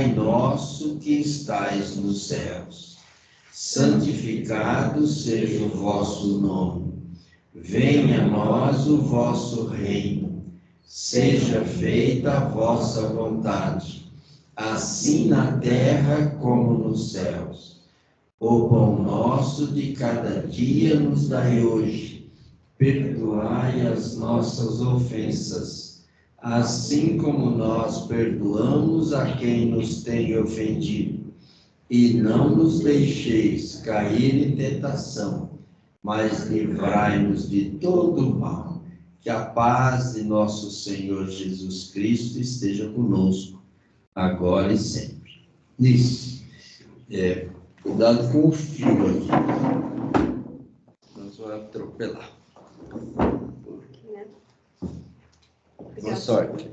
nosso que estais nos céus, santificado seja o vosso nome. Venha a nós o vosso reino. Seja feita a vossa vontade, assim na terra como nos céus. O pão nosso de cada dia nos dai hoje. Perdoai as nossas ofensas, assim como nós perdoamos a quem nos tem ofendido. E não nos deixeis cair em tentação, mas livrai-nos de todo o mal. Que a paz de nosso Senhor Jesus Cristo esteja conosco, agora e sempre. Isso. Cuidado com o fio aqui. Nós vamos atropelar. Boa sorte.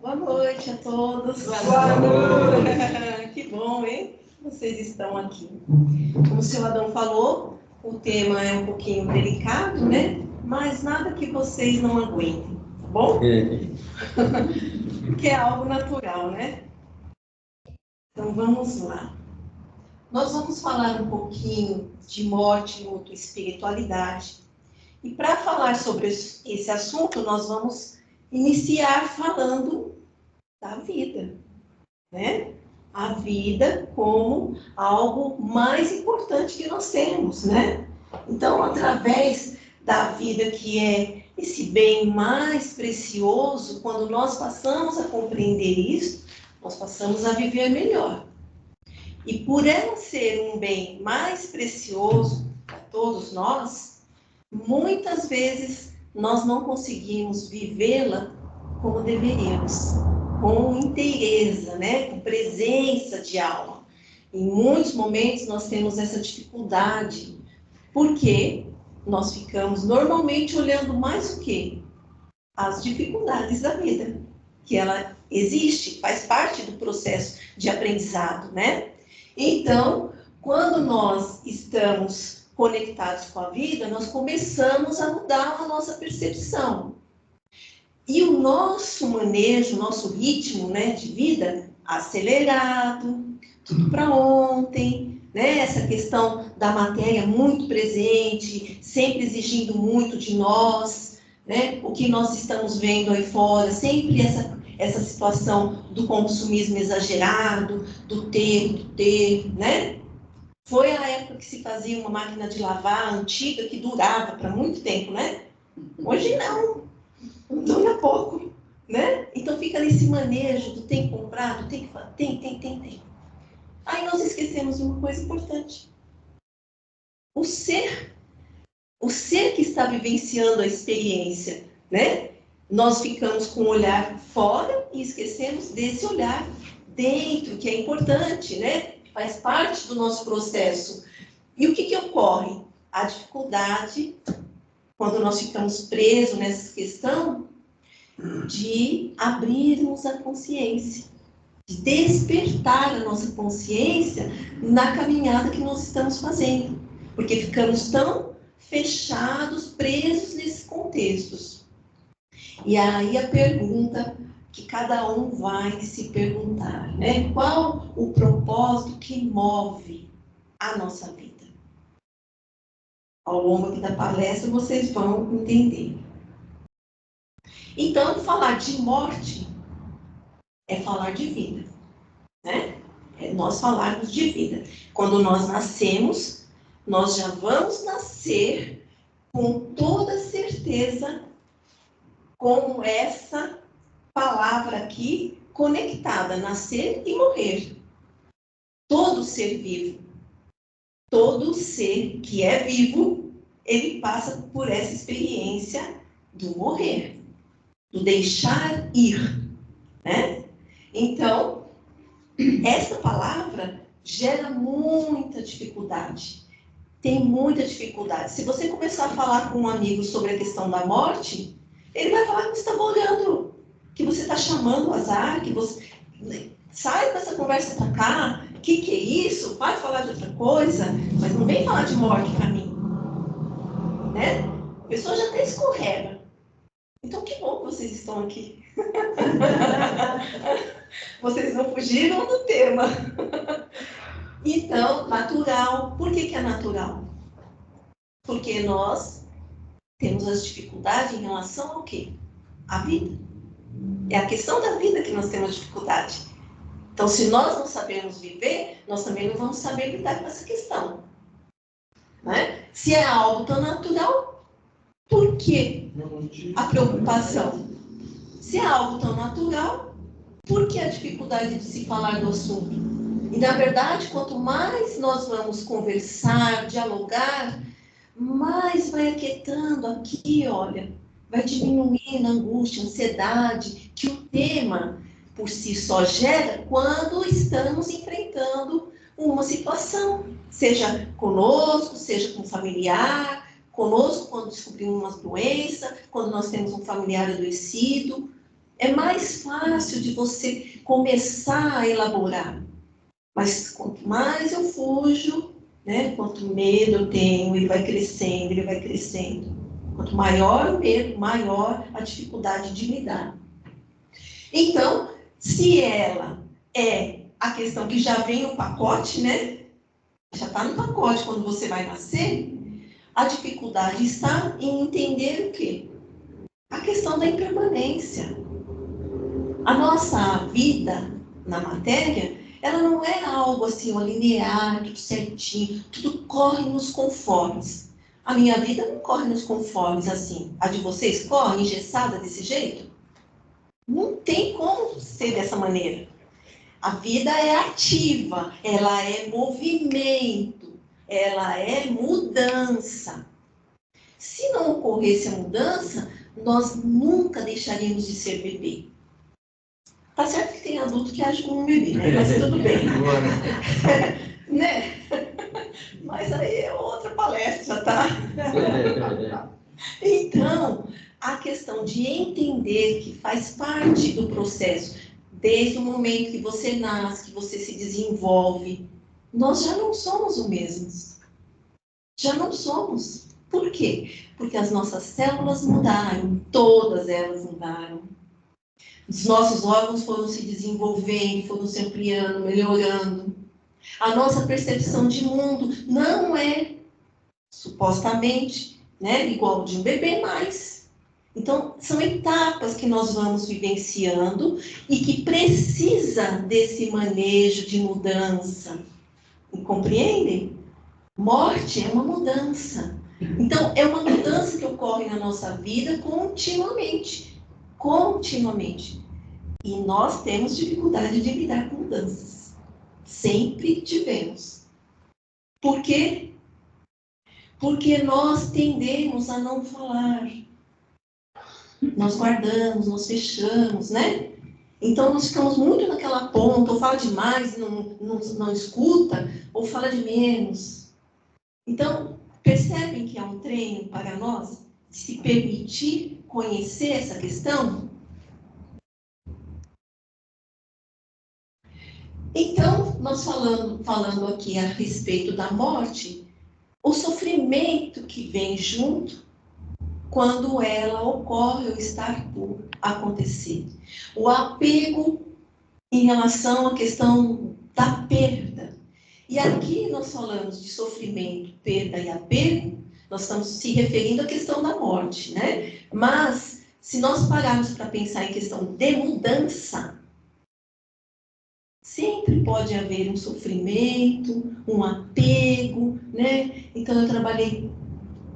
Boa noite a todos. Boa noite. Que bom, hein? Vocês estão aqui. Como o seu Adão falou, o tema é um pouquinho delicado, né? Mas nada que vocês não aguentem, tá bom? Porque é algo natural, né? Então vamos lá. Nós vamos falar um pouquinho de morte, luto e espiritualidade. E para falar sobre esse assunto, nós vamos iniciar falando da vida, né? A vida como algo mais importante que nós temos, né? Então, através da vida, que é esse bem mais precioso, quando nós passamos a compreender isso, nós passamos a viver melhor. E por ela ser um bem mais precioso para todos nós, muitas vezes nós não conseguimos vivê-la como deveríamos, com inteireza, né? Com presença de alma. Em muitos momentos nós temos essa dificuldade, porque nós ficamos normalmente olhando mais o quê? As dificuldades da vida, que ela existe, faz parte do processo de aprendizado, né? Então, quando nós estamos conectados com a vida, nós começamos a mudar a nossa percepção. E o nosso manejo, o nosso ritmo, né, de vida acelerado, tudo para ontem, né? Essa questão da matéria muito presente, sempre exigindo muito de nós, né? O que nós estamos vendo aí fora, sempre essa situação do consumismo exagerado, do ter, né? Foi a época que se fazia uma máquina de lavar antiga que durava para muito tempo, né? Hoje não, dura pouco, né? Então fica nesse manejo do tem comprado, tem que fazer, tem. Aí nós esquecemos de uma coisa importante. O ser que está vivenciando a experiência, né? Nós ficamos com o olhar fora e esquecemos desse olhar dentro, que é importante, né? Faz parte do nosso processo. E o que ocorre? A dificuldade, quando nós ficamos presos nessa questão, de abrirmos a consciência, de despertar a nossa consciência na caminhada que nós estamos fazendo, porque ficamos tão fechados, presos nesses contextos. E aí a pergunta que cada um vai se perguntar, né? Qual o propósito que move a nossa vida? Ao longo aqui da palestra vocês vão entender. Então, falar de morte é falar de vida, né? É nós falarmos de vida. Quando nós nascemos, nós já vamos nascer com toda certeza com essa palavra aqui conectada, nascer e morrer. Todo ser vivo, todo ser que é vivo, ele passa por essa experiência do morrer, do deixar ir, né? Então, essa palavra gera muita dificuldade. Tem muita dificuldade. Se você começar a falar com um amigo sobre a questão da morte, ele vai falar que você está olhando, que você está chamando o azar, que você... Sai dessa conversa para cá, que é isso? Vai falar de outra coisa, mas não vem falar de morte para mim. Né? A pessoa já até escorrega. Então, que bom que vocês estão aqui. Vocês não fugiram do tema. Então, natural. Por que é natural? Porque nós temos as dificuldades em relação ao quê? À vida. É a questão da vida que nós temos dificuldade. Então, se nós não sabemos viver, nós também não vamos saber lidar com essa questão. Né? Se é algo tão natural, por que a preocupação? Se é algo tão natural, por que a dificuldade de se falar do assunto? E, na verdade, quanto mais nós vamos conversar, dialogar, mais vai aquietando aqui, olha, vai diminuindo a angústia, a ansiedade, que o tema por si só gera quando estamos enfrentando uma situação, seja conosco, seja com um familiar, conosco quando descobrimos uma doença, quando nós temos um familiar adoecido. É mais fácil de você começar a elaborar. Mas quanto mais eu fujo, né, quanto medo eu tenho, ele vai crescendo, ele vai crescendo. Quanto maior o medo, maior a dificuldade de lidar. Então, se ela é a questão que já vem no pacote, né? Já está no pacote quando você vai nascer, a dificuldade está em entender o quê? A questão da impermanência. A nossa vida na matéria, ela não é algo assim, linear, tudo certinho, tudo corre nos conformes. A minha vida não corre nos conformes assim. A de vocês corre engessada desse jeito? Não tem como ser dessa maneira. A vida é ativa, ela é movimento, ela é mudança. Se não ocorresse a mudança, nós nunca deixaríamos de ser bebê. Tá certo que tem adulto que age como um bebê, né? Mas tudo bem. Né? Mas aí é outra palestra, tá? Então, a questão de entender que faz parte do processo, desde o momento que você nasce, que você se desenvolve, nós já não somos os mesmos. Já não somos. Por quê? Porque as nossas células mudaram, todas elas mudaram. Os nossos órgãos foram se desenvolvendo, foram se ampliando, melhorando. A nossa percepção de mundo não é, supostamente, né, igual de um bebê mais. Então, são etapas que nós vamos vivenciando e que precisa desse manejo de mudança. E compreendem? Morte é uma mudança. Então, é uma mudança que ocorre na nossa vida continuamente. Continuamente. E nós temos dificuldade de lidar com mudanças. Sempre tivemos. Por quê? Porque nós tendemos a não falar. Nós guardamos, nós fechamos, né? Então, nós ficamos muito naquela ponta, ou fala demais e não escuta, ou fala de menos. Então, percebem que é um treino para nós de se permitir conhecer essa questão? Então, nós falando aqui a respeito da morte, o sofrimento que vem junto quando ela ocorre ou está por acontecer. O apego em relação à questão da perda. E aqui nós falamos de sofrimento, perda e apego, nós estamos se referindo à questão da morte, né? Mas, se nós pararmos para pensar em questão de mudança, sempre pode haver um sofrimento, um apego, né? Então, eu trabalhei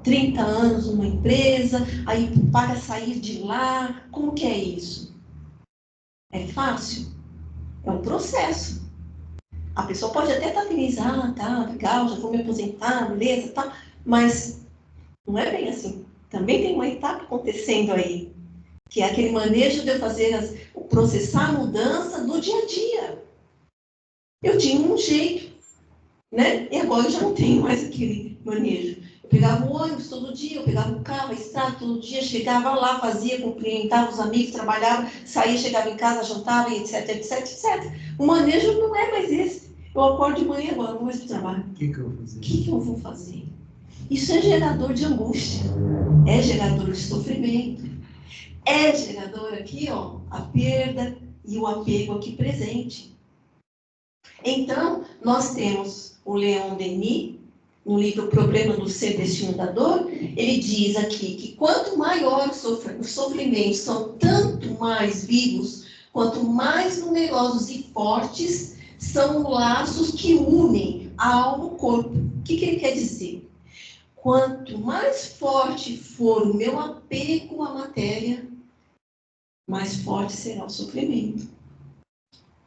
30 anos numa empresa, aí para sair de lá, como que é isso? É fácil? É um processo. A pessoa pode até estar feliz, tá, legal, já vou me aposentar, beleza, tá, mas não é bem assim. Também tem uma etapa acontecendo aí, que é aquele manejo de eu fazer, processar a mudança no dia a dia. Eu tinha um jeito, né? E agora eu já não tenho mais aquele manejo. Eu pegava o ônibus todo dia, eu pegava o carro, a estrada todo dia, chegava lá, fazia, cumprimentava os amigos, trabalhava, saía, chegava em casa, jantava, etc, etc, etc. O manejo não é mais esse. Eu acordo de manhã agora, vou mais para o trabalho. O que eu vou fazer? O que eu vou fazer? Isso é gerador de angústia, é gerador de sofrimento, é gerador aqui, ó, a perda, e o apego aqui presente. Então, nós temos o Leon Denis, no livro Problema do Ser, Destino da Dor, ele diz aqui que quanto maior os sofrimentos são tanto mais vivos, quanto mais numerosos e fortes são os laços que unem a alma ao corpo. O que ele quer dizer? Quanto mais forte for o meu apego à matéria, mais forte será o sofrimento.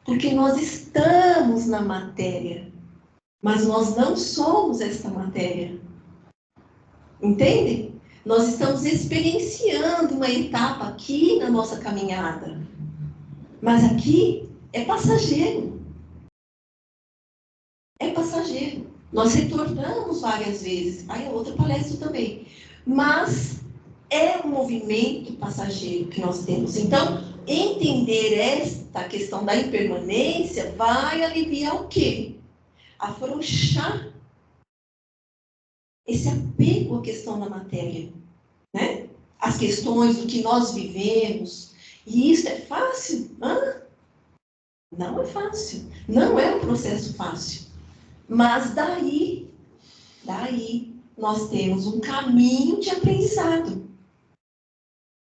Porque nós estamos na matéria, mas nós não somos esta matéria. Entende? Nós estamos experienciando uma etapa aqui na nossa caminhada. Mas aqui é passageiro. É passageiro. Nós retornamos várias vezes. Aí é outra palestra também. Mas é um movimento passageiro que nós temos. Então, entender esta questão da impermanência vai aliviar o quê? Afrouxar esse apego à questão da matéria, né? As questões do que nós vivemos. E isso é fácil? Não é fácil. Não é um processo fácil. Mas daí nós temos um caminho de aprendizado.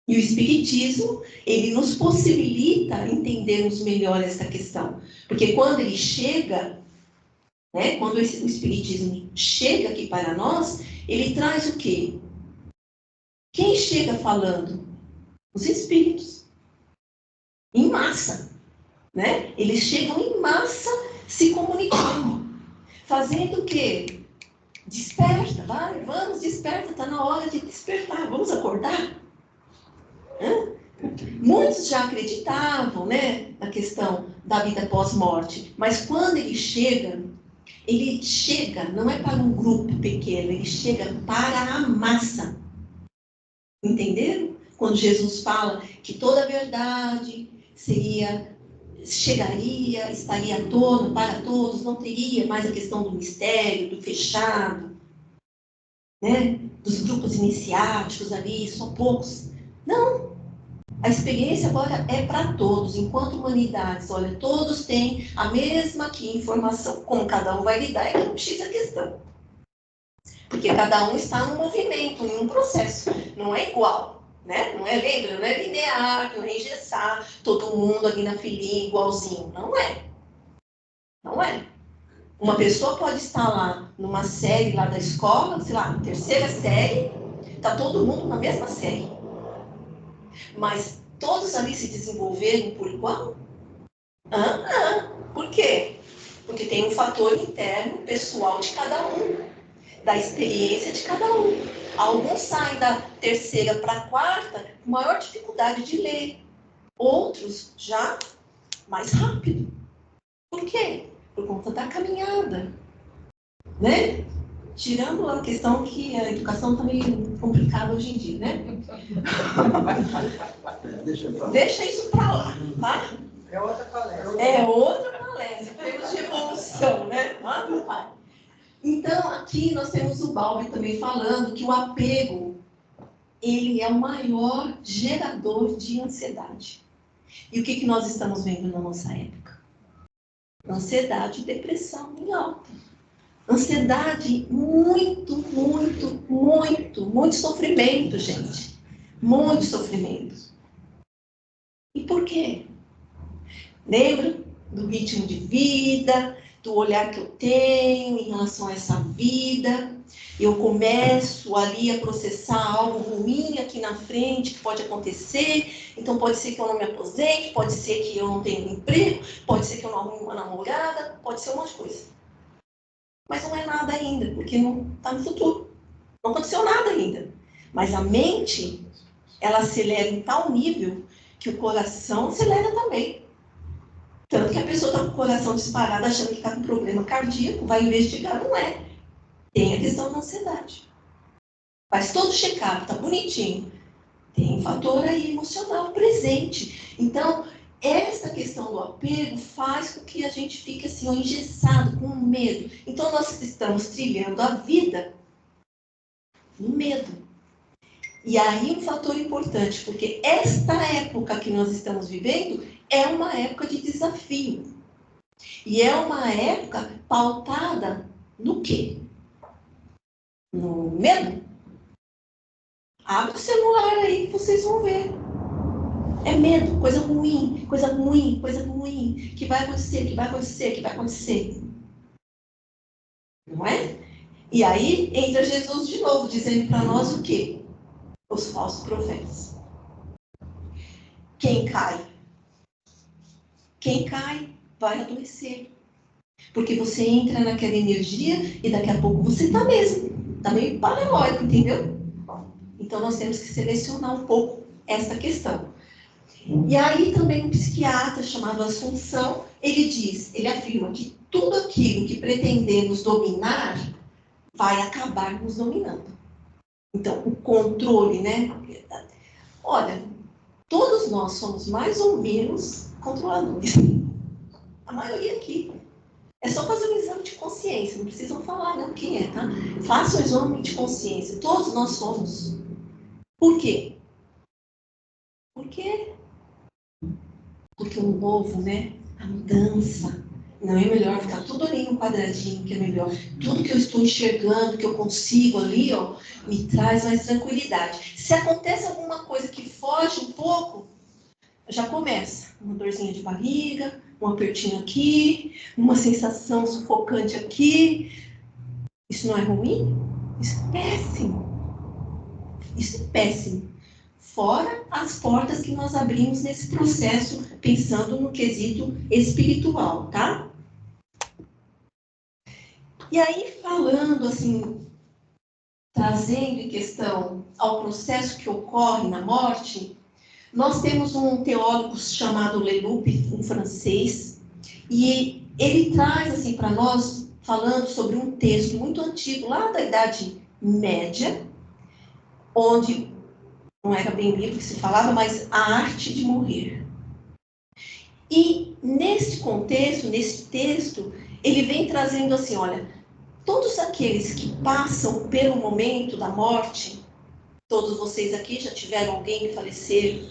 E o Espiritismo, ele nos possibilita entendermos melhor essa questão. Porque quando ele chega, né, quando o Espiritismo chega aqui para nós, ele traz o quê? Quem chega falando? Os Espíritos. Em massa. Né? Eles chegam em massa se comunicando. Fazendo o quê? Desperta, vai, vamos, desperta, está na hora de despertar, vamos acordar. Muitos já acreditavam, né, na questão da vida pós-morte, mas quando ele chega não é para um grupo pequeno, ele chega para a massa. Entenderam? Quando Jesus fala que toda a verdade estaria à tona para todos, não teria mais a questão do mistério, do fechado, né, dos grupos iniciáticos ali, só poucos. Não. A experiência agora é para todos, enquanto humanidades. Olha, todos têm a mesma aqui informação. Como cada um vai lidar, é que não X a questão. Porque cada um está num movimento, em um processo. Não é igual, né? Não é linear, não é engessar, todo mundo ali na filinha igualzinho. Não é. Não é. Uma pessoa pode estar lá numa série lá da escola, sei lá, terceira série, está todo mundo na mesma série. Mas todos ali se desenvolveram por igual? Por quê? Porque tem um fator interno, pessoal de cada um, da experiência de cada um. Alguns saem da terceira para a quarta com maior dificuldade de ler. Outros já mais rápido. Por quê? Por conta da caminhada. Né? Tirando a questão que a educação está meio complicada hoje em dia, né? Deixa isso para lá, tá? É outra palestra. É outra palestra, temos de evolução, né? Então, aqui nós temos o Bauman também falando que o apego, ele é o maior gerador de ansiedade. E o que nós estamos vendo na nossa época? Ansiedade e depressão em alta. Ansiedade, muito sofrimento, gente. Muito sofrimento. E por quê? Lembra do ritmo de vida, do olhar que eu tenho em relação a essa vida. Eu começo ali a processar algo ruim aqui na frente que pode acontecer. Então pode ser que eu não me aposente, pode ser que eu não tenha um emprego, pode ser que eu não arrume uma namorada, pode ser um monte de coisa. Mas não é nada ainda, porque não está no futuro. Não aconteceu nada ainda. Mas a mente, ela acelera em tal nível que o coração acelera também. Tanto que a pessoa está com o coração disparado, achando que está com problema cardíaco, vai investigar, não é. Tem a questão da ansiedade. Faz todo o check-up, está bonitinho. Tem um fator aí emocional presente. Então, essa questão do apego faz com que a gente fique assim, engessado, com medo. Então, nós estamos trilhando a vida no medo. E aí um fator importante, porque esta época que nós estamos vivendo é uma época de desafio. E é uma época pautada no quê? No medo. Abre o celular aí que vocês vão ver. É medo, coisa ruim, coisa ruim, coisa ruim, que vai acontecer, que vai acontecer, que vai acontecer. Não é? E aí entra Jesus de novo, dizendo para nós o quê? Os falsos profetas. Quem cai? Quem cai vai adoecer. Porque você entra naquela energia e daqui a pouco você está mesmo. Está meio paranoico, entendeu? Então nós temos que selecionar um pouco essa questão. E aí também um psiquiatra chamado Assunção, ele afirma que tudo aquilo que pretendemos dominar vai acabar nos dominando. Então, o controle, né? Olha, todos nós somos mais ou menos controladores. A maioria aqui. É só fazer um exame de consciência, não precisam falar não quem é, tá? Faça um exame de consciência, todos nós somos. Por quê? Porque o novo, né? A mudança. Não é melhor ficar tudo ali no quadradinho, que é melhor. Tudo que eu estou enxergando, que eu consigo ali, ó, me traz mais tranquilidade. Se acontece alguma coisa que foge um pouco, já começa. Uma dorzinha de barriga, um apertinho aqui, uma sensação sufocante aqui. Isso não é ruim? Isso é péssimo. Isso é péssimo. Fora as portas que nós abrimos nesse processo, pensando no quesito espiritual, tá? E aí, falando assim, trazendo em questão ao processo que ocorre na morte, nós temos um teólogo chamado Leloup, um francês, e ele traz assim para nós, falando sobre um texto muito antigo, lá da Idade Média, onde não era bem livro que se falava, mas a arte de morrer. E nesse contexto, nesse texto, ele vem trazendo assim, olha, todos aqueles que passam pelo momento da morte, todos vocês aqui já tiveram alguém que faleceu.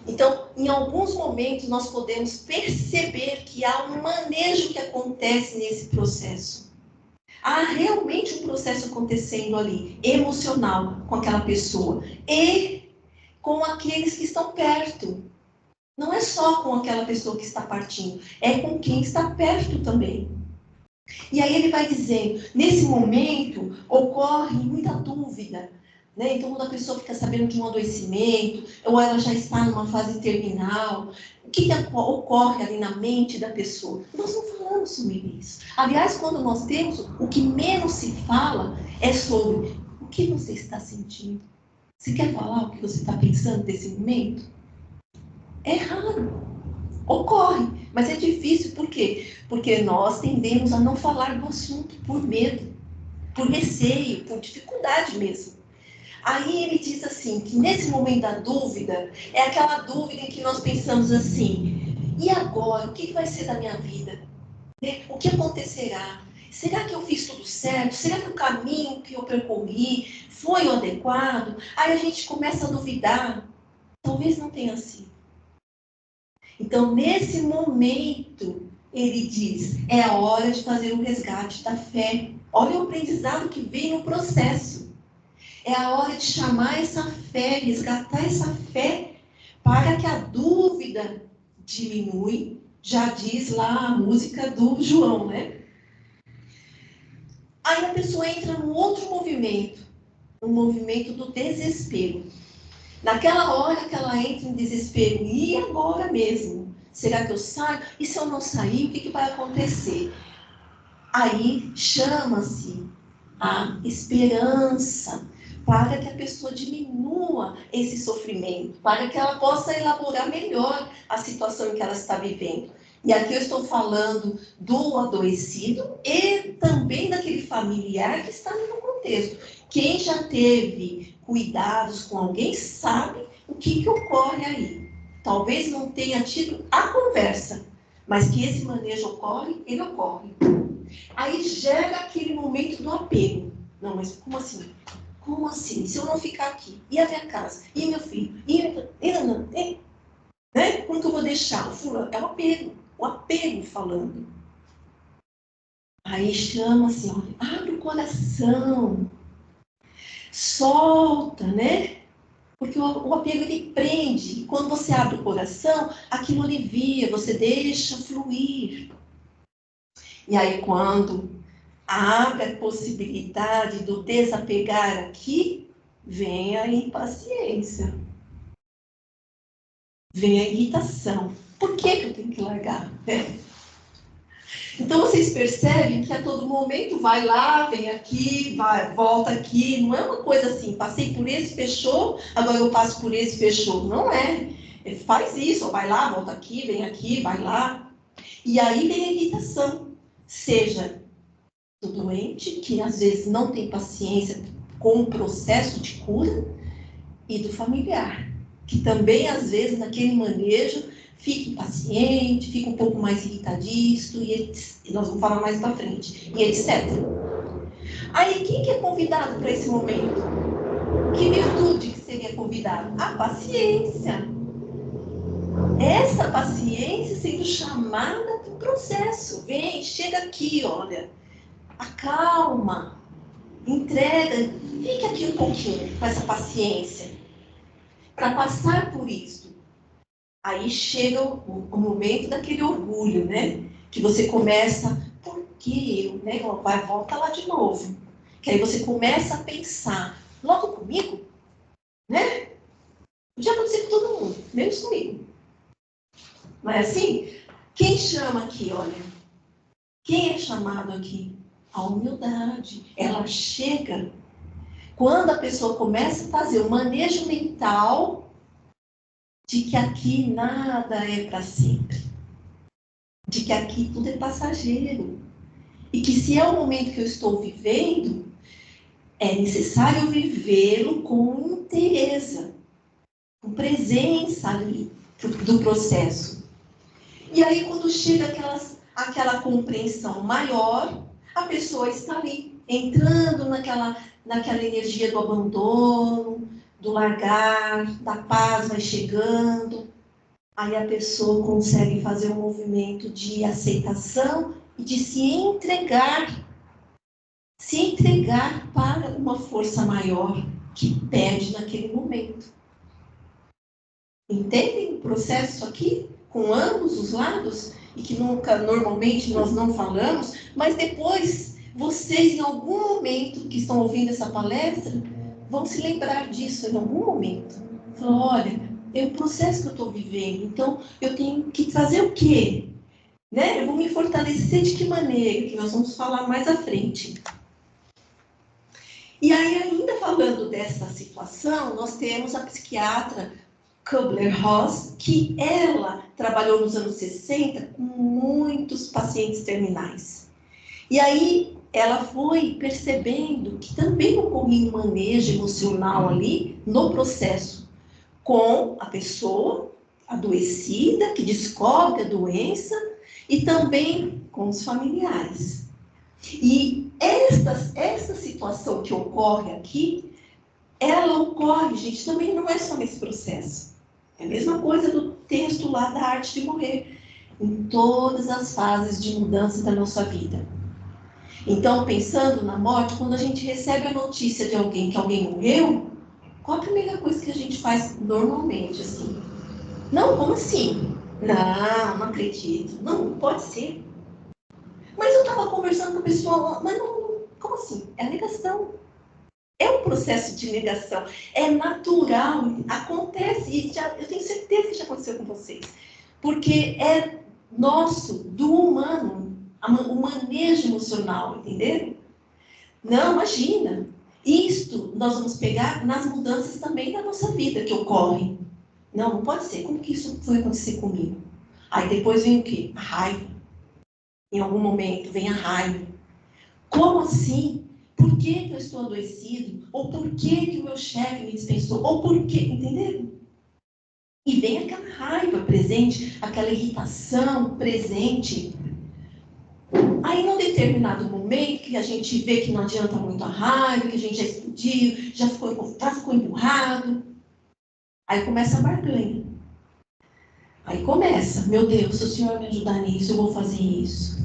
Então, em alguns momentos, nós podemos perceber que há um manejo que acontece nesse processo. Há realmente um processo acontecendo ali, emocional, com aquela pessoa. E com aqueles que estão perto. Não é só com aquela pessoa que está partindo, é com quem está perto também. E aí ele vai dizendo, nesse momento ocorre muita dúvida, né? Então quando a pessoa fica sabendo de um adoecimento, ou ela já está numa fase terminal, o que ocorre ali na mente da pessoa? Nós não falamos sobre isso. Aliás, quando nós temos, o que menos se fala é sobre o que você está sentindo. Você quer falar o que você está pensando nesse momento? É raro. Ocorre, mas é difícil. Por quê? Porque nós tendemos a não falar do assunto por medo, por receio, por dificuldade mesmo. Aí ele diz assim, que nesse momento da dúvida, é aquela dúvida em que nós pensamos assim, e agora? O que vai ser da minha vida? O que acontecerá? Será que eu fiz tudo certo? Será que o caminho que eu percorri foi o adequado? Aí a gente começa a duvidar. Talvez não tenha sido. Então, nesse momento, ele diz, é a hora de fazer o resgate da fé. Olha o aprendizado que vem no processo. É a hora de chamar essa fé, resgatar essa fé, para que a dúvida diminui. Já diz lá a música do João, né? Aí a pessoa entra num outro movimento, um movimento do desespero. Naquela hora que ela entra em desespero, e agora mesmo? Será que eu saio? E se eu não sair, o que vai acontecer? Aí chama-se a esperança, para que a pessoa diminua esse sofrimento, para que ela possa elaborar melhor a situação em que ela está vivendo. E aqui eu estou falando do adoecido e também daquele familiar que está no contexto. Quem já teve cuidados com alguém sabe o que ocorre aí. Talvez não tenha tido a conversa, mas que esse manejo ocorre, ele ocorre. Aí gera aquele momento do apego. Não, mas como assim? Como assim? Se eu não ficar aqui? E a minha casa? E meu filho? Né? Como que eu vou deixar? O fulano, é o apego falando. Aí chama assim, olha, abre o coração, solta, né? Porque o apego, ele prende. E quando você abre o coração, aquilo alivia, você deixa fluir. E aí, quando abre a possibilidade do desapegar aqui, vem a impaciência. Vem a irritação. Por que eu tenho que largar? Então, vocês percebem que a todo momento vai lá, vem aqui, vai, volta aqui. Não é uma coisa assim, passei por esse, fechou, agora eu passo por esse, fechou. Não é. Ele faz isso, vai lá, volta aqui, vai lá. E aí vem a irritação. Seja do doente, que às vezes não tem paciência com o processo de cura, e do familiar, que também às vezes naquele manejo fica impaciente, fica um pouco mais irritadiço, e nós vamos falar mais para frente, e etc. Aí, quem que é convidado para esse momento? Que virtude que seria convidado? A paciência. Essa paciência sendo chamada para o processo. Vem, chega aqui, olha, acalma, entrega, fica aqui um pouquinho com essa paciência, para passar por isso. Aí chega o momento daquele orgulho, né? Que você começa, por que eu, né? Volta lá de novo. Que aí você começa a pensar, logo comigo, né? Podia acontecer com todo mundo, menos comigo. Não é assim? Quem chama aqui, olha? Quem é chamado aqui? A humildade. Ela chega quando a pessoa começa a fazer o manejo mental de que aqui nada é para sempre. De que aqui tudo é passageiro. E que se é o momento que eu estou vivendo, é necessário vivê-lo com inteireza, com presença ali do processo. E aí, quando chega aquela compreensão maior, a pessoa está ali, entrando naquela energia do abandono, do largar, da paz vai chegando. Aí a pessoa consegue fazer um movimento de aceitação e de se entregar para uma força maior que pede naquele momento. Entendem o processo aqui? Com ambos os lados? E que normalmente nós não falamos, mas depois vocês, em algum momento que estão ouvindo essa palestra, vão se lembrar disso em algum momento. Falar, olha, é o processo que eu estou vivendo, então eu tenho que trazer o quê? Né? Eu vou me fortalecer de que maneira? Que nós vamos falar mais à frente. E aí, ainda falando dessa situação, nós temos a psiquiatra Kübler-Ross, que ela trabalhou nos anos 60 com muitos pacientes terminais. E aí, ela foi percebendo que também ocorria um manejo emocional ali no processo, com a pessoa adoecida, que descobre a doença, e também com os familiares. E esta situação que ocorre aqui, ela ocorre, gente, também não é só nesse processo. É a mesma coisa do texto lá da Arte de Morrer, em todas as fases de mudança da nossa vida. Então, pensando na morte, quando a gente recebe a notícia de alguém que alguém morreu, qual a primeira coisa que a gente faz normalmente, assim? Não, como assim? Não acredito. Não pode ser. Mas eu estava conversando com a pessoa, mas não, como assim? É a negação. É um processo de negação. É natural, acontece, e eu tenho certeza que já aconteceu com vocês. Porque é nosso, do humano, o manejo emocional, entenderam? Não, imagina. Isto nós vamos pegar nas mudanças também da nossa vida que ocorrem. Não pode ser. Como que isso foi acontecer comigo? Aí depois vem o quê? A raiva. Em algum momento vem a raiva. Como assim? Por que eu estou adoecido? Ou por que o meu chefe me dispensou? Ou por que? Entenderam? E vem aquela raiva presente, aquela irritação presente. Aí, num determinado momento, que a gente vê que não adianta muito a raiva, que a gente já explodiu, já ficou emburrado, aí começa a barganha. Aí começa, meu Deus, se o Senhor me ajudar nisso, eu vou fazer isso.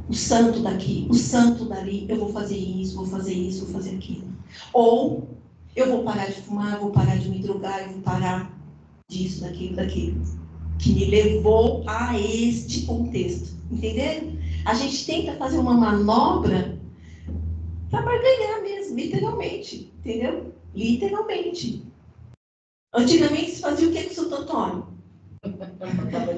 O santo daqui, o santo dali, eu vou fazer isso, vou fazer isso, vou fazer aquilo. Ou eu vou parar de fumar, eu vou parar de me drogar, eu vou parar disso, daquilo. Que me levou a este contexto. Entenderam? A gente tenta fazer uma manobra para barganhar mesmo, literalmente. Entendeu? Literalmente. Antigamente se fazia o que com o Santo Antônio?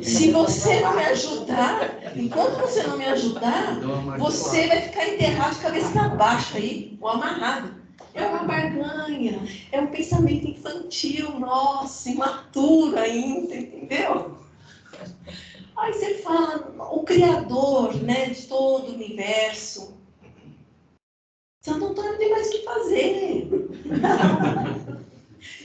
Se você não me ajudar, enquanto você não me ajudar, você vai ficar enterrado de cabeça para baixo aí, ou amarrado. É uma barganha, é um pensamento infantil, nossa, imaturo ainda, entendeu? Aí você fala, o Criador, né, de todo o universo. Santo Antônio não tem mais o que fazer.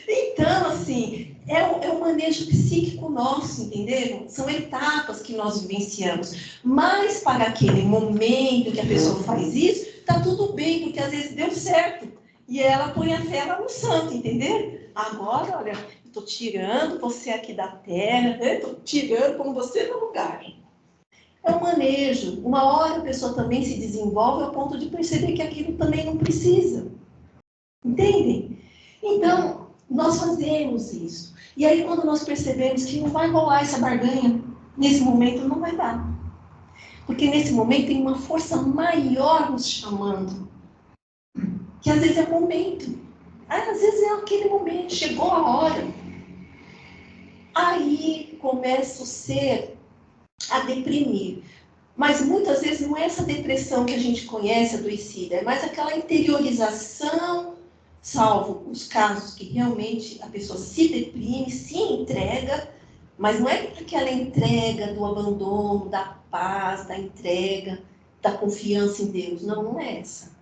Então, assim, é um manejo psíquico nosso, entenderam? São etapas que nós vivenciamos. Mas para aquele momento que a pessoa faz isso, está tudo bem, porque às vezes deu certo. E ela põe a fé lá no santo, entendeu? Agora, olha, eu estou tirando você aqui da terra, estou tirando como você no lugar. É um manejo. Uma hora a pessoa também se desenvolve ao ponto de perceber que aquilo também não precisa. Entendem? Então, nós fazemos isso. E aí, quando nós percebemos que não vai rolar essa barganha, nesse momento não vai dar. Porque nesse momento tem uma força maior nos chamando. Que às vezes é o momento. Às vezes é aquele momento, chegou a hora. Aí começa o ser a deprimir. Mas muitas vezes não é essa depressão que a gente conhece, adoecida, é mais aquela interiorização, salvo os casos que realmente a pessoa se deprime, se entrega, mas não é aquela entrega do abandono, da paz, da entrega, da confiança em Deus. Não, não é essa.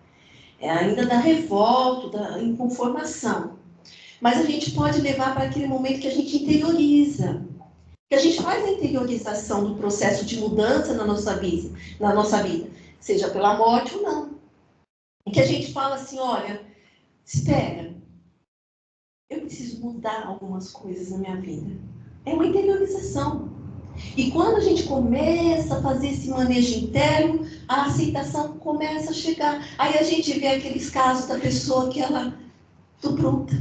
É ainda da revolta, da inconformação. Mas a gente pode levar para aquele momento que a gente interioriza, que a gente faz a interiorização do processo de mudança na nossa vida, seja pela morte ou não. E que a gente fala assim, olha, espera, eu preciso mudar algumas coisas na minha vida. É uma interiorização. E quando a gente começa a fazer esse manejo interno, a aceitação começa a chegar. Aí a gente vê aqueles casos da pessoa que ela, tô pronta.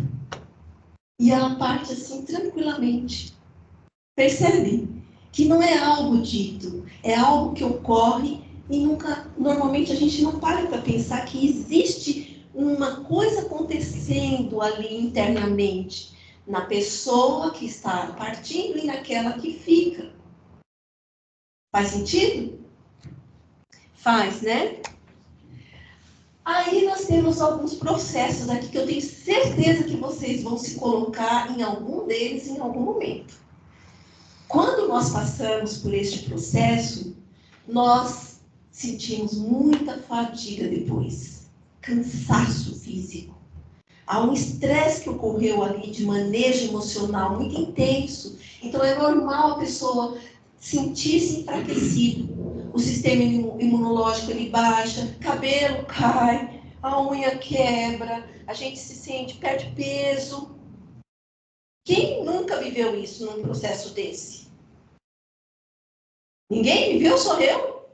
E ela parte assim, tranquilamente. Percebe? Que não é algo dito, é algo que ocorre e normalmente a gente não para pensar que existe uma coisa acontecendo ali internamente, na pessoa que está partindo e naquela que fica. Faz sentido? Faz, né? Aí nós temos alguns processos aqui que eu tenho certeza que vocês vão se colocar em algum deles em algum momento. Quando nós passamos por este processo, nós sentimos muita fadiga depois, cansaço físico. Há um estresse que ocorreu ali de manejo emocional muito intenso. Então é normal a pessoa sentir-se enfraquecido. O sistema imunológico ele baixa, cabelo cai, a unha quebra, a gente se sente, perde peso. Quem nunca viveu isso num processo desse? Ninguém viveu, só eu?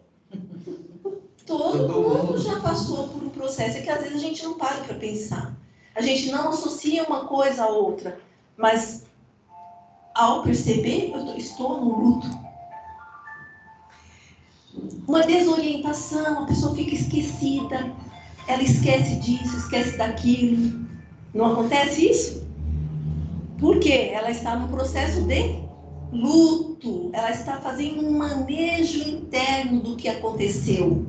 Todo mundo já passou por um processo, é que às vezes a gente não para para pensar. A gente não associa uma coisa à outra, mas ao perceber, eu estou no luto. Uma desorientação, a pessoa fica esquecida, ela esquece disso, esquece daquilo. Não acontece isso? Por quê? Ela está no processo de luto, ela está fazendo um manejo interno do que aconteceu.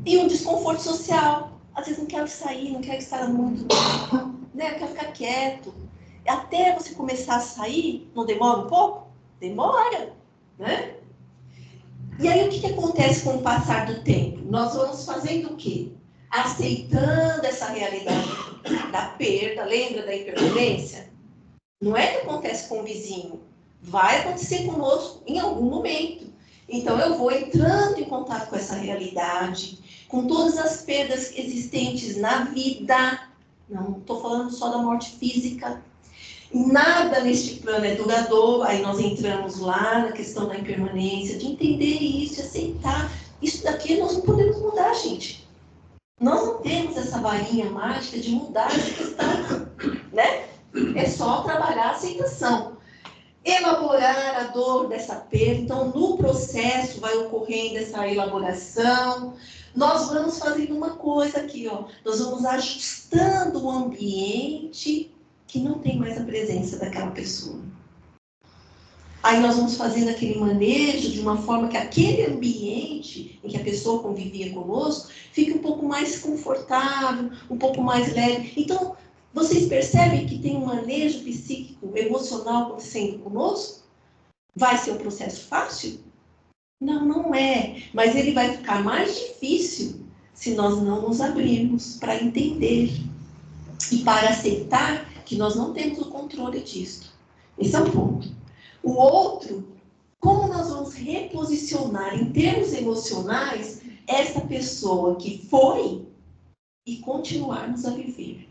E um desconforto social. Às vezes não quero sair, não quero estar muito, né? Eu quero ficar quieto. Até você começar a sair, não demora um pouco? Demora, né? E aí o que acontece com o passar do tempo? Nós vamos fazendo o quê? Aceitando essa realidade da perda, lembra da impermanência? Não é que acontece com o vizinho. Vai acontecer conosco em algum momento. Então eu vou entrando em contato com essa realidade, com todas as perdas existentes na vida. Não estou falando só da morte física. Nada neste plano é duradouro. Aí nós entramos lá na questão da impermanência, de entender isso, aceitar. Isso daqui nós não podemos mudar, gente. Nós não temos essa varinha mágica de mudar essa questão, né? É só trabalhar a aceitação. Elaborar a dor dessa perda. Então, no processo vai ocorrendo essa elaboração. Nós vamos fazendo uma coisa aqui, ó. Nós vamos ajustando o ambiente que não tem mais a presença daquela pessoa. Aí nós vamos fazendo aquele manejo de uma forma que aquele ambiente em que a pessoa convivia conosco fique um pouco mais confortável, um pouco mais leve. Então, vocês percebem que tem um manejo psíquico, emocional acontecendo conosco? Vai ser um processo fácil? Não, não é. Mas ele vai ficar mais difícil se nós não nos abrirmos para entender e para aceitar que nós não temos o controle disso. Esse é um ponto. O outro, como nós vamos reposicionar em termos emocionais essa pessoa que foi e continuarmos a viver.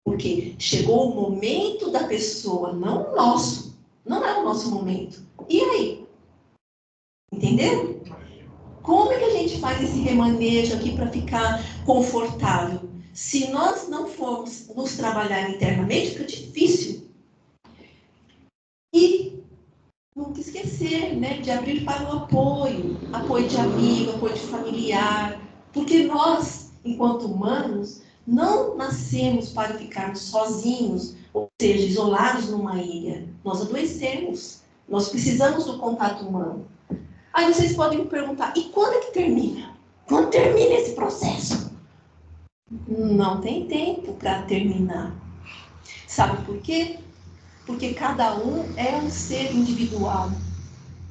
Porque chegou o momento da pessoa, não o nosso. Não é o nosso momento. E aí? Entendeu? Como é que a gente faz esse remanejo aqui para ficar confortável? Se nós não formos nos trabalhar internamente, fica difícil. E nunca esquecer, né, de abrir para o apoio de amigo, apoio de familiar, porque nós, enquanto humanos, não nascemos para ficarmos sozinhos, ou seja, isolados numa ilha. Nós adoecemos, nós precisamos do contato humano. Aí vocês podem me perguntar, e quando é que termina? Quando termina esse processo? Não tem tempo para terminar. Sabe por quê? Porque cada um é um ser individual.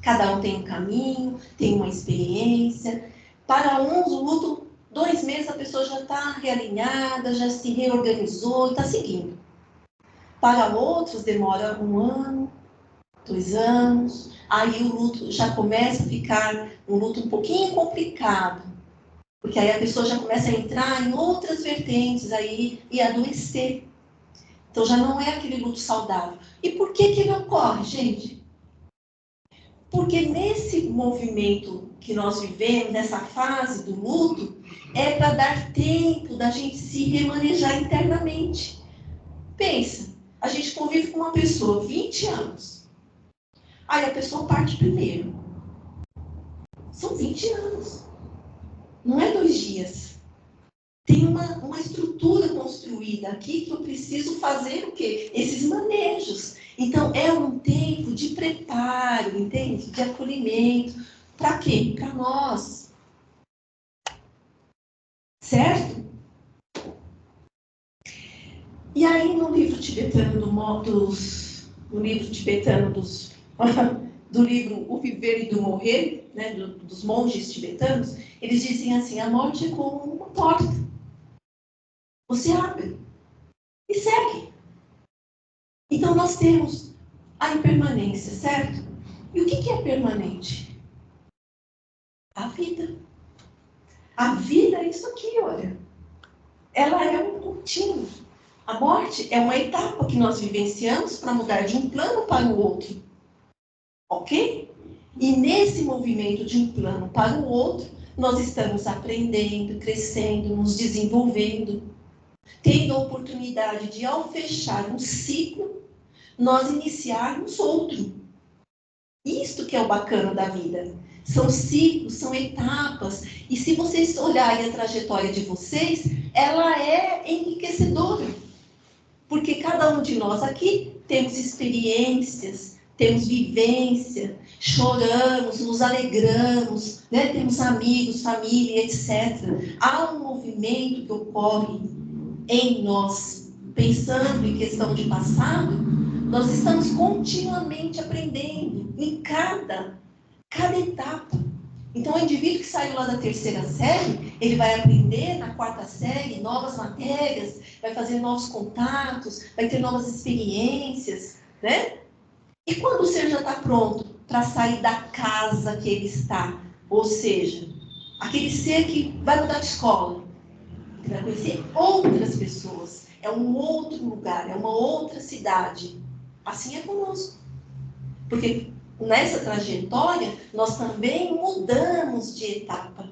Cada um tem um caminho, tem uma experiência. Para uns, o luto, 2 meses a pessoa já está realinhada, já se reorganizou e está seguindo. Para outros, demora 1 ano, 2 anos. Aí o luto já começa a ficar um luto um pouquinho complicado. Porque aí a pessoa já começa a entrar em outras vertentes aí e adoecer. Então já não é aquele luto saudável. E por que ele ocorre, gente? Porque nesse movimento que nós vivemos, nessa fase do luto, é para dar tempo da gente se remanejar internamente. Pensa, a gente convive com uma pessoa 20 anos. Aí a pessoa parte primeiro. São 20 anos. Não é 2 dias. Tem uma estrutura construída aqui que eu preciso fazer o quê? Esses manejos. Então, é um tempo de preparo, entende? De acolhimento. Para quê? Para nós. Certo? E aí, no livro tibetano do livro O Viver e do Morrer, né, dos monges tibetanos, eles dizem assim, a morte é como uma porta. Você abre e segue. Então, nós temos a impermanência, certo? E o que é permanente? A vida. A vida é isso aqui, olha. Ela é um contínuo. A morte é uma etapa que nós vivenciamos para mudar de um plano para o outro. Ok? E nesse movimento de um plano para o outro, nós estamos aprendendo, crescendo, nos desenvolvendo, tendo a oportunidade de, ao fechar um ciclo, nós iniciarmos outro. Isto que é o bacana da vida. São ciclos, são etapas. E se vocês olharem a trajetória de vocês, ela é enriquecedora. Porque cada um de nós aqui temos experiências, temos vivência, choramos, nos alegramos, né? Temos amigos, família, etc. Há um movimento que ocorre em nós, pensando em questão de passado, nós estamos continuamente aprendendo em cada etapa. Então, o indivíduo que saiu lá da 3ª série, ele vai aprender na 4ª série novas matérias, vai fazer novos contatos, vai ter novas experiências, né? E quando o ser já está pronto para sair da casa que ele está, ou seja, aquele ser que vai mudar de escola, ele vai conhecer outras pessoas. é um outro lugar, é uma outra cidade. Assim é conosco. Porque nessa trajetória, nós também mudamos de etapa.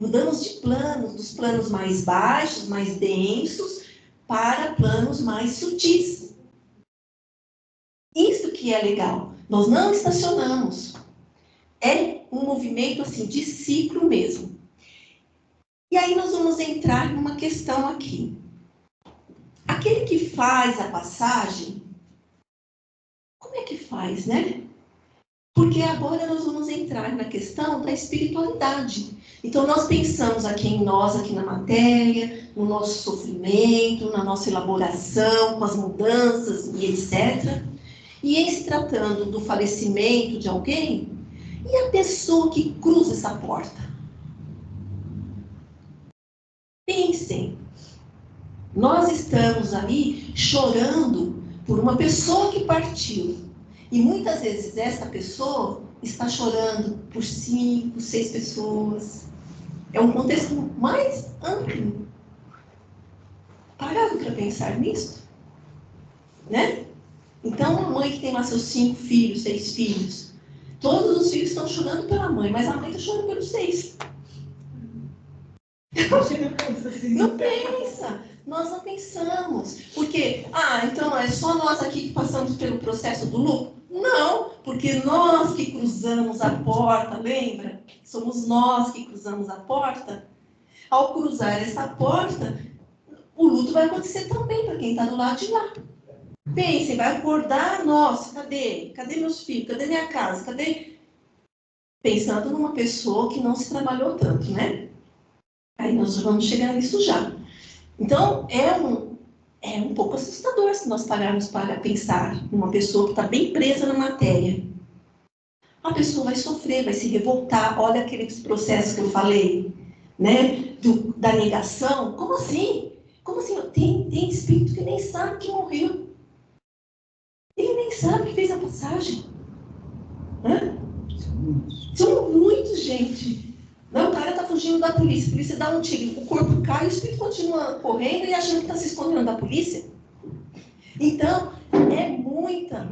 Mudamos de planos, dos planos mais baixos, mais densos, para planos mais sutis. Isso que é legal. Nós não estacionamos. É um movimento assim de ciclo mesmo. E aí nós vamos entrar numa questão aqui. Aquele que faz a passagem, como é que faz, né? Porque agora nós vamos entrar na questão da espiritualidade. Então nós pensamos aqui em nós, aqui na matéria, no nosso sofrimento, na nossa elaboração, com as mudanças e etc. E em se tratando do falecimento de alguém, e a pessoa que cruza essa porta? Pensem, nós estamos ali chorando por uma pessoa que partiu. E muitas vezes essa pessoa está chorando por 5, 6 pessoas. É um contexto mais amplo. Pararam para pensar nisso? Né? Então, a mãe que tem lá seus 5 filhos, 6 filhos, todos os filhos estão chorando pela mãe, mas a mãe está chorando pelos 6. Não pensa, nós não pensamos. Porque, então é só nós aqui que passamos pelo processo do luto? Não, porque nós que cruzamos a porta, lembra? Somos nós que cruzamos a porta. Ao cruzar essa porta, o luto vai acontecer também para quem está do lado de lá. Pensem, vai acordar, nossa, cadê? Cadê meus filhos? Cadê minha casa? Cadê? Pensando numa pessoa que não se trabalhou tanto, né? Aí nós vamos chegar nisso já. Então, é um pouco assustador se nós pararmos para pensar numa pessoa que está bem presa na matéria. A pessoa vai sofrer, vai se revoltar. Olha aqueles processos que eu falei, né? Da negação. Como assim? Como assim? Tem espírito que nem sabe que morreu. Ele nem sabe que fez a passagem. Hã? São muitos, gente. Não, o cara está fugindo da polícia. A polícia dá um tiro, o corpo cai, o espírito continua correndo e achando que está se escondendo da polícia. Então, é muita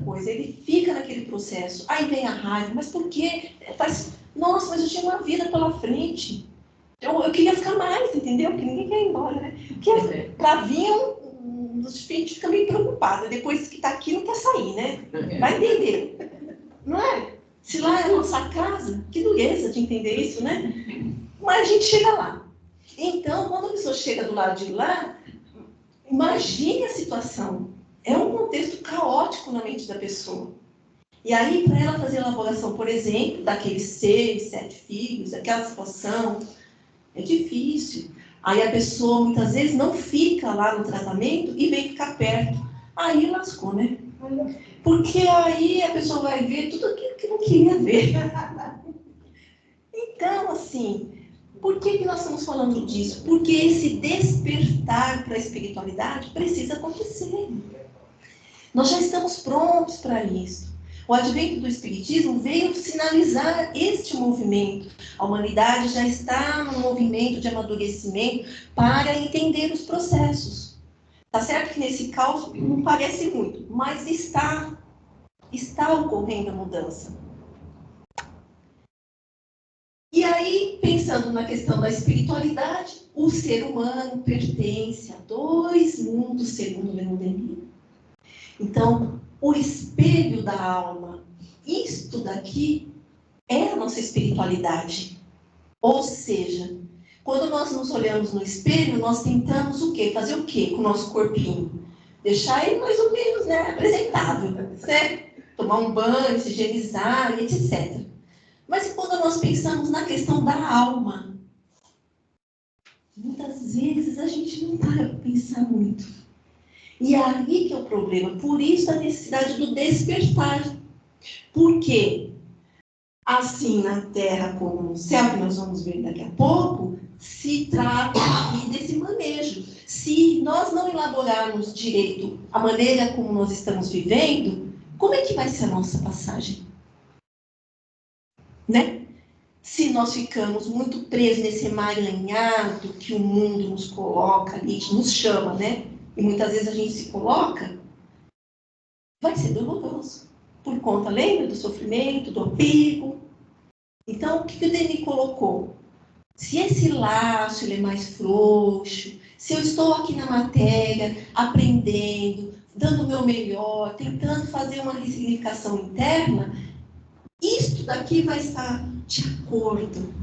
coisa. Ele fica naquele processo. Aí vem a raiva. Mas por quê? Nossa, mas eu tinha uma vida pela frente. Eu queria ficar mais, entendeu? Porque ninguém quer ir embora, né? Porque para vir, os espíritos ficam meio preocupados. Depois que está aqui, não quer sair, né? Vai entender. Não é? Se lá é a nossa casa, que dureza de entender isso, né? Mas a gente chega lá. Então, quando a pessoa chega do lado de lá, imagine a situação. É um contexto caótico na mente da pessoa. E aí, para ela fazer a elaboração, por exemplo, daqueles 6, 7 filhos, aquela situação, é difícil. Aí a pessoa, muitas vezes, não fica lá no tratamento e vem ficar perto. Aí lascou, né? Porque aí a pessoa vai ver tudo aquilo que não queria ver. Então, assim, por que nós estamos falando disso? Porque esse despertar para a espiritualidade precisa acontecer. Nós já estamos prontos para isso. O advento do Espiritismo veio sinalizar este movimento. A humanidade já está num movimento de amadurecimento para entender os processos. Tá certo que nesse caos não parece muito, mas está ocorrendo a mudança. E aí, pensando na questão da espiritualidade, o ser humano pertence a 2 mundos, segundo Leon. Então, o espelho da alma, isto daqui é a nossa espiritualidade. Ou seja, quando nós nos olhamos no espelho, nós tentamos o quê? Fazer o quê com o nosso corpinho? Deixar ele mais ou menos, né, apresentável, certo? Tomar um banho, se higienizar, etc. Mas quando nós pensamos na questão da alma, muitas vezes a gente não para para pensar muito. E é aí que é o problema. Por isso a necessidade do despertar. Porque, assim na Terra como no céu, que nós vamos ver daqui a pouco, se trata aqui desse manejo. Se nós não elaborarmos direito a maneira como nós estamos vivendo, como é que vai ser a nossa passagem? Né? se nós ficamos muito presos nesse emaranhado que o mundo nos coloca ali, nos chama, né? E muitas vezes a gente se coloca, vai ser doloroso. Por conta, lembra, do sofrimento, do apego. Então, o que o Denis colocou? Se esse laço ele é mais frouxo, se eu estou aqui na matéria, aprendendo, dando o meu melhor, tentando fazer uma ressignificação interna, isto daqui vai estar de acordo.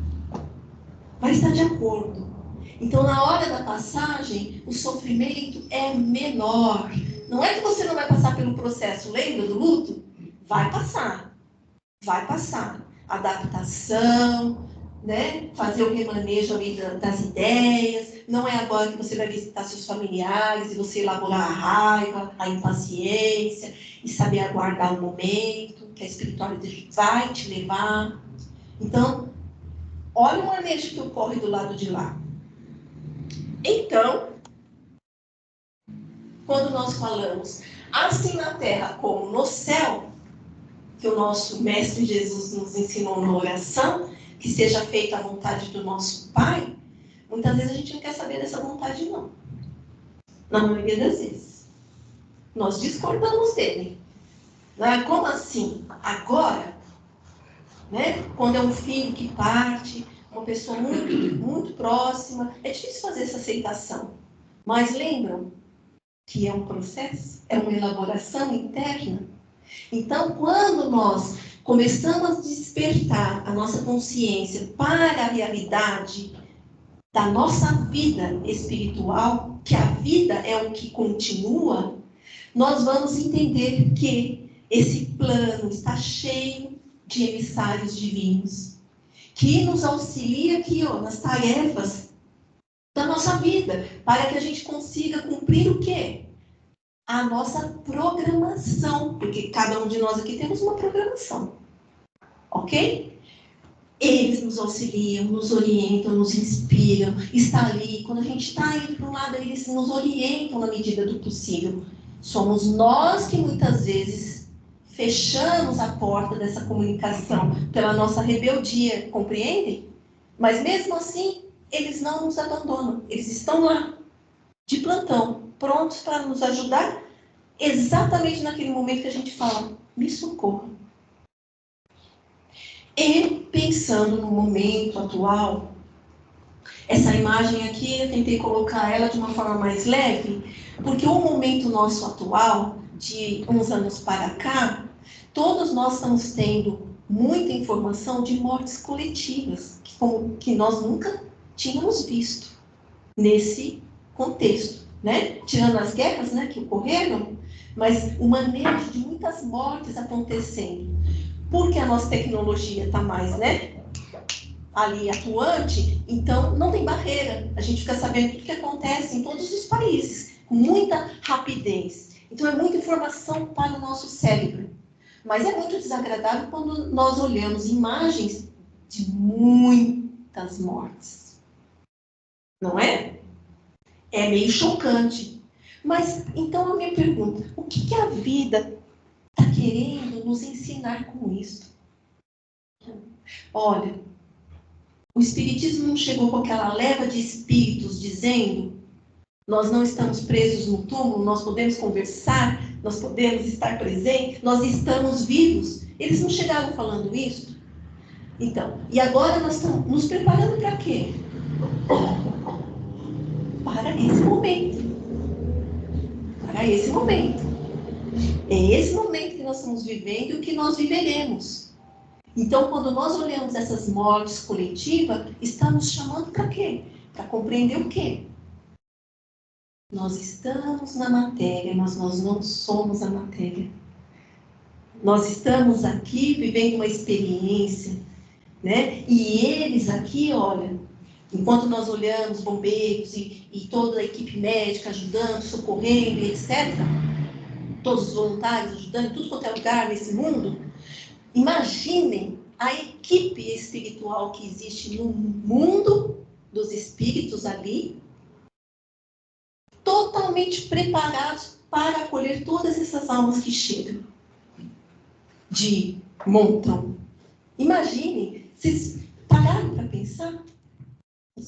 Vai estar de acordo. Então, na hora da passagem, o sofrimento é menor. Não é que você não vai passar pelo processo, lembra do luto? Vai passar. Vai passar. Adaptação, né? Fazer o remanejo ali das ideias. Não é agora que você vai visitar seus familiares e você elaborar a raiva, a impaciência e saber aguardar o momento que a espiritualidade vai te levar. Então, olha o manejo que ocorre do lado de lá. Então, quando nós falamos assim na terra como no céu, que o nosso Mestre Jesus nos ensinou na oração, que seja feita a vontade do nosso Pai, muitas vezes a gente não quer saber dessa vontade, não. Na maioria das vezes. Nós discordamos dele. Como assim? Agora? Né? Quando é um filho que parte, uma pessoa muito, muito próxima, é difícil fazer essa aceitação. Mas lembram que é um processo, é uma elaboração interna. Então, quando nós começamos a despertar a nossa consciência para a realidade da nossa vida espiritual, que a vida é o que continua, nós vamos entender que esse plano está cheio de emissários divinos, que nos auxilia aqui, nas tarefas da nossa vida, para que a gente consiga cumprir o quê? A nossa programação, porque cada um de nós aqui temos uma programação, ok? Eles nos auxiliam, nos orientam, nos inspiram, está ali. Quando a gente está indo para um lado, eles nos orientam na medida do possível. Somos nós que muitas vezes fechamos a porta dessa comunicação pela nossa rebeldia, compreendem? Mas mesmo assim, eles não nos abandonam. Eles estão lá, de plantão, prontos para nos ajudar, exatamente naquele momento que a gente fala, me socorra. E pensando no momento atual, essa imagem aqui eu tentei colocar ela de uma forma mais leve, porque o momento nosso atual, de uns anos para cá, todos nós estamos tendo muita informação de mortes coletivas, que nós nunca tínhamos visto nesse contexto, né? Tirando as guerras, né, que ocorreram, mas o manejo de muitas mortes acontecendo. Porque a nossa tecnologia está mais, né, ali atuante, então não tem barreira. A gente fica sabendo tudo que acontece em todos os países, com muita rapidez. Então é muita informação para o nosso cérebro. Mas é muito desagradável quando nós olhamos imagens de muitas mortes. Não é? É meio chocante. Mas, então, a minha pergunta, o que a vida está querendo nos ensinar com isso? Olha, o Espiritismo não chegou com aquela leva de espíritos dizendo nós não estamos presos no túmulo, nós podemos conversar, nós podemos estar presentes, nós estamos vivos. Eles não chegaram falando isso? Então, e agora nós estamos nos preparando para quê? Para esse momento. Para esse momento. É esse momento que nós estamos vivendo e o que nós viveremos. Então, quando nós olhamos essas mortes coletivas, estamos chamando para quê? Para compreender o quê? Nós estamos na matéria, mas nós não somos a matéria. Nós estamos aqui vivendo uma experiência, né? E eles aqui, olha, enquanto nós olhamos bombeiros e toda a equipe médica ajudando, socorrendo, etc., todos os voluntários ajudando, tudo quanto é lugar nesse mundo, imaginem a equipe espiritual que existe no mundo dos espíritos ali, totalmente preparados para acolher todas essas almas que chegam de montão. Imagine, para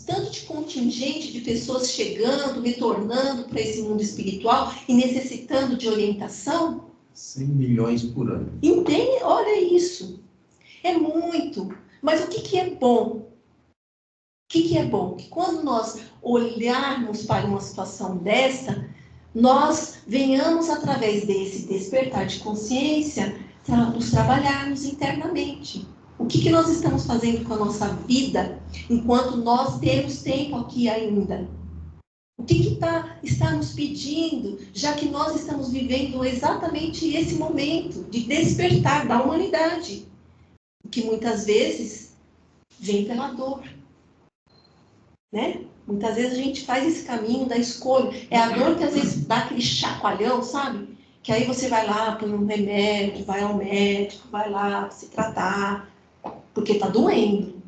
tanto de contingente de pessoas chegando, retornando para esse mundo espiritual e necessitando de orientação? 100 milhões por ano. Entende? Olha isso. É muito. Mas o que é bom? O que é bom? Que quando nós olharmos para uma situação dessa, nós venhamos, através desse despertar de consciência, nos trabalharmos internamente. O que nós estamos fazendo com a nossa vida, enquanto nós temos tempo aqui ainda? O que está nos pedindo, já que nós estamos vivendo exatamente esse momento de despertar da humanidade, que muitas vezes vem pela dor, né? Muitas vezes a gente faz esse caminho da escolha. É a dor que às vezes dá aquele chacoalhão, sabe? Que aí você vai lá, põe um remédio, vai ao médico, vai lá se tratar, porque está doendo.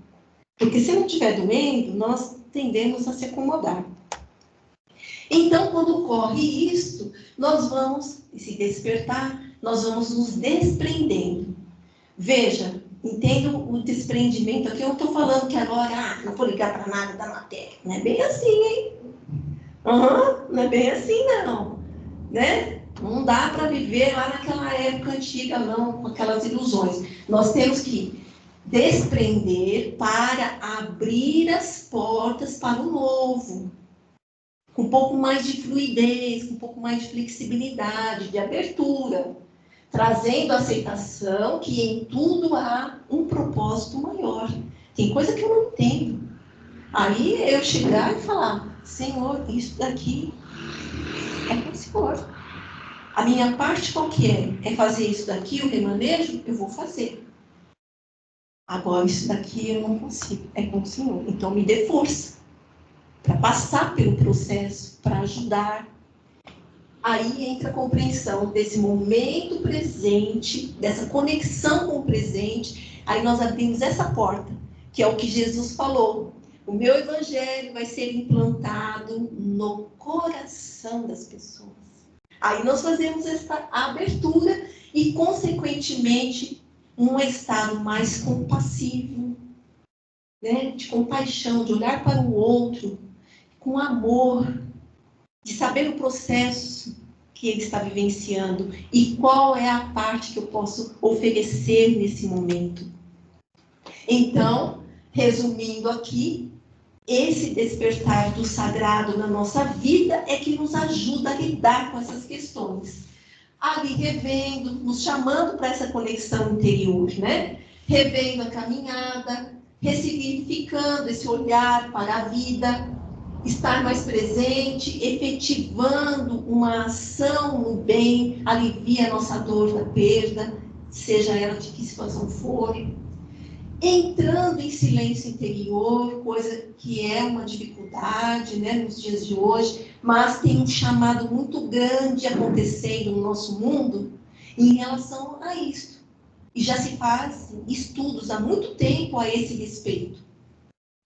Porque se não estiver doendo, nós tendemos a se acomodar. Então, quando ocorre isso, nós vamos se despertar, nós vamos nos desprendendo. Veja, entenda o desprendimento aqui. Eu não estou falando que agora, não vou ligar para nada da matéria. Não é bem assim, hein? Não é bem assim, não. Né? Não dá para viver lá naquela época antiga, não, com aquelas ilusões. Nós temos que desprender para abrir as portas para o novo. Com um pouco mais de fluidez, com um pouco mais de flexibilidade, de abertura. Trazendo a aceitação que em tudo há um propósito maior. Tem coisa que eu não entendo. Aí eu chegar e falar, Senhor, isso daqui é com o Senhor. A minha parte qual que é? É fazer isso daqui, o remanejo? Eu vou fazer. Agora, isso daqui eu não consigo. É com o Senhor. Então, me dê força para passar pelo processo, para ajudar. Aí entra a compreensão desse momento presente, dessa conexão com o presente. Aí nós abrimos essa porta, que é o que Jesus falou. O meu evangelho vai ser implantado no coração das pessoas. Aí nós fazemos essa abertura e, consequentemente, um estado mais compassivo, né? De compaixão, de olhar para o outro com amor, de saber o processo que ele está vivenciando e qual é a parte que eu posso oferecer nesse momento. Então, resumindo aqui, esse despertar do sagrado na nossa vida é que nos ajuda a lidar com essas questões. Ali revendo, nos chamando para essa conexão interior, né? Revendo a caminhada, ressignificando esse olhar para a vida, estar mais presente, efetivando uma ação no bem, alivia a nossa dor da perda, seja ela de que situação for. Entrando em silêncio interior, coisa que é uma dificuldade, né, nos dias de hoje, mas tem um chamado muito grande acontecendo no nosso mundo em relação a isso. E já se fazem estudos há muito tempo a esse respeito,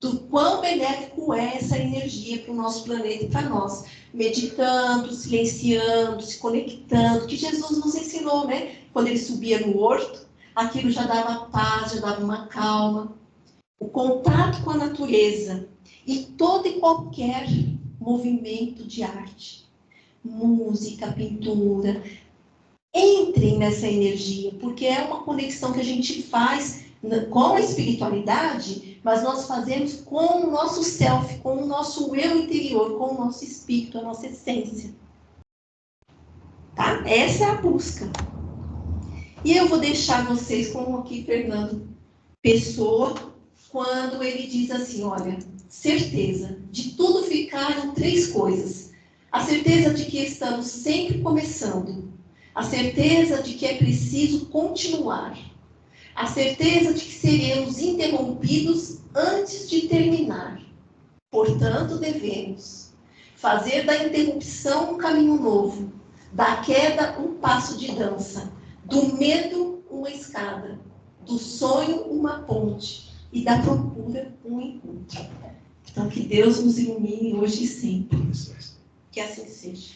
do quão benéfico é essa energia para o nosso planeta e para nós. Meditando, silenciando, se conectando, que Jesus nos ensinou, né? Quando ele subia no horto, aquilo já dava paz, já dava uma calma. O contato com a natureza e todo e qualquer movimento de arte, música, pintura, entrem nessa energia, porque é uma conexão que a gente faz com a espiritualidade, mas nós fazemos com o nosso self, com o nosso eu interior, com o nosso espírito, a nossa essência. Tá? Essa é a busca. E eu vou deixar vocês com aqui, Fernando Pessoa, quando ele diz assim, olha, certeza, de tudo ficaram 3 coisas. A certeza de que estamos sempre começando. A certeza de que é preciso continuar. A certeza de que seremos interrompidos antes de terminar. Portanto, devemos fazer da interrupção um caminho novo, da queda um passo de dança, do medo uma escada, do sonho uma ponte e da procura um encontro. Então, que Deus nos ilumine hoje e sempre. Que assim seja.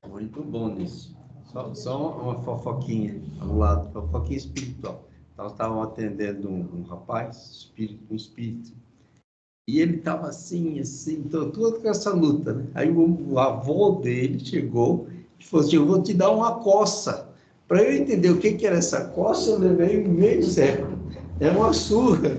Muito bom nisso. Só uma fofoquinha ao lado, fofoquinha espiritual. Nós estávamos atendendo um rapaz, um espírito, e ele estava assim, todo com essa luta, né? Aí o avô dele chegou e falou assim, eu vou te dar uma coça. Para eu entender o que era essa coça, eu levei meio século. É uma surra,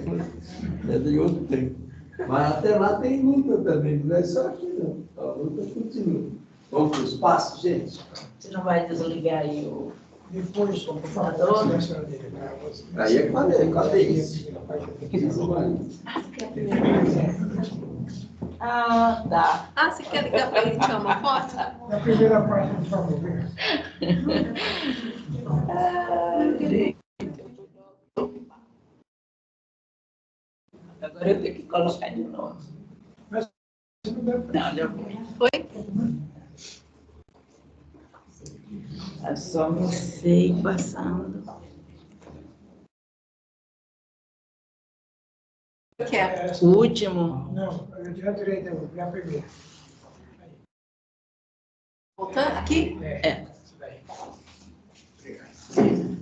é de outro tempo. Mas até lá tem luta também, não é só aqui não. A luta continua. Vamos para o espaço, gente? Você não vai desligar aí o... Depois, por computador? Aí é cadência. Ah, tá. Ah, você quer ligar para ele tirar uma foto? Na primeira parte, por favor. Agora eu tenho que colocar de novo. Não, já foi. É só você ir passando. Quer? O último. Não, eu tinha direito, é a primeira. Voltando aqui? É. Você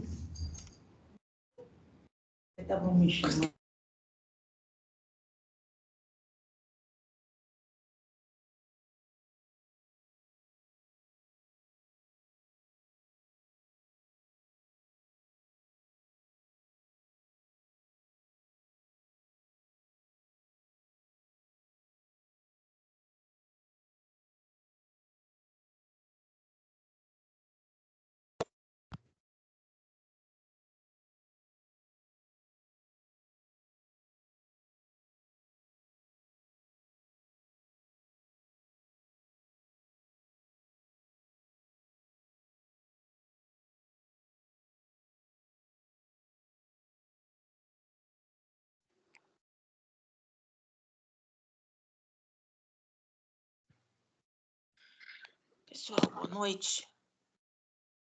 estava me chamando. Pessoal, boa noite.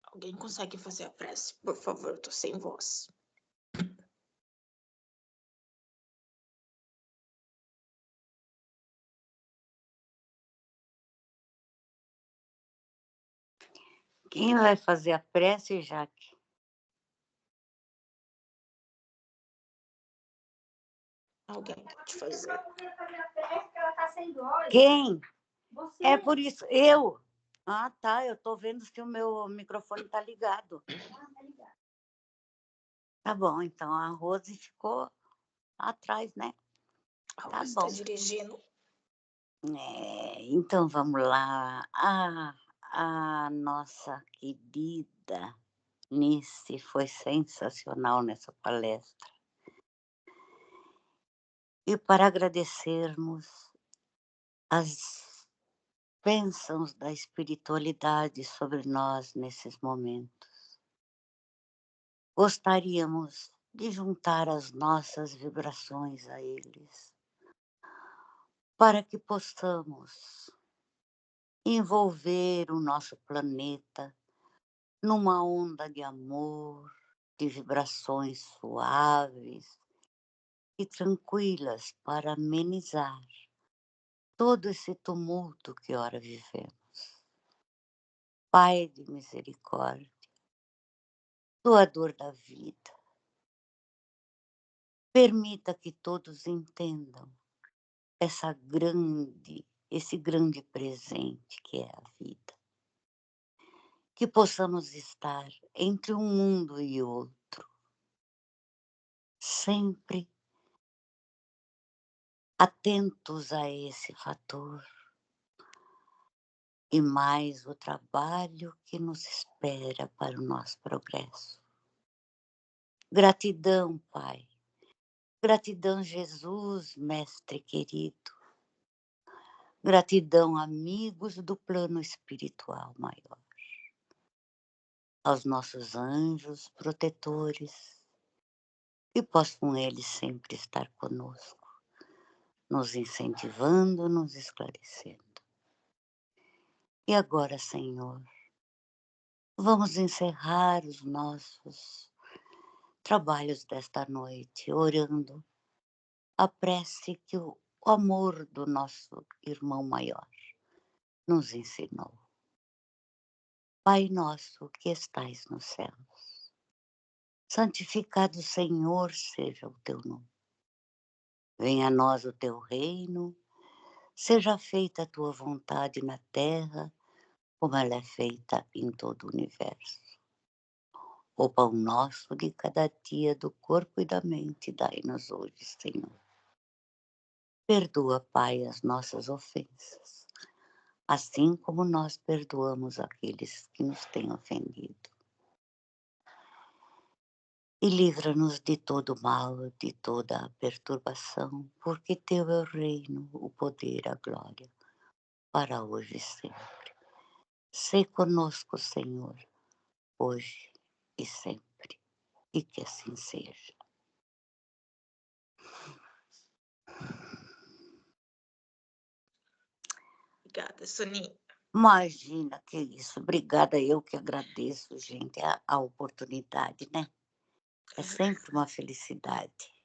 Alguém consegue fazer a prece? Por favor, eu tô sem voz. Quem vai fazer a prece, Jaque? Alguém pode fazer. Quem? É por isso, eu. Ah, tá, eu tô vendo se o meu microfone tá ligado. Tá bom, então a Rose ficou atrás, né? A Tá Rose bom. está dirigindo. Então vamos lá. A nossa querida Nice foi sensacional nessa palestra. E para agradecermos as bênçãos da espiritualidade sobre nós nesses momentos, gostaríamos de juntar as nossas vibrações a eles, para que possamos envolver o nosso planeta numa onda de amor, de vibrações suaves e tranquilas para amenizar todo esse tumulto que ora vivemos. Pai de misericórdia, doador da vida, permita que todos entendam esse grande presente que é a vida. Que possamos estar entre um mundo e outro, sempre atentos a esse fator. E mais o trabalho que nos espera para o nosso progresso. Gratidão, Pai. Gratidão, Jesus, Mestre querido. Gratidão, amigos do plano espiritual maior. Aos nossos anjos protetores, que possam eles sempre estar conosco, nos incentivando, nos esclarecendo. E agora, Senhor, vamos encerrar os nossos trabalhos desta noite, orando a prece que o amor do nosso irmão maior nos ensinou. Pai nosso que estais nos céus, santificado, Senhor, seja o teu nome. Venha a nós o teu reino, seja feita a tua vontade na terra, como ela é feita em todo o universo. O pão nosso de cada dia do corpo e da mente, dai-nos hoje, Senhor. Perdoa, Pai, as nossas ofensas, assim como nós perdoamos aqueles que nos têm ofendido. E livra-nos de todo mal, de toda perturbação, porque teu é o reino, o poder, a glória, para hoje e sempre. Sê conosco, Senhor, hoje e sempre, e que assim seja. Obrigada, Soninha. Imagina que isso. Obrigada, eu que agradeço, gente, a oportunidade, né? É sempre uma felicidade.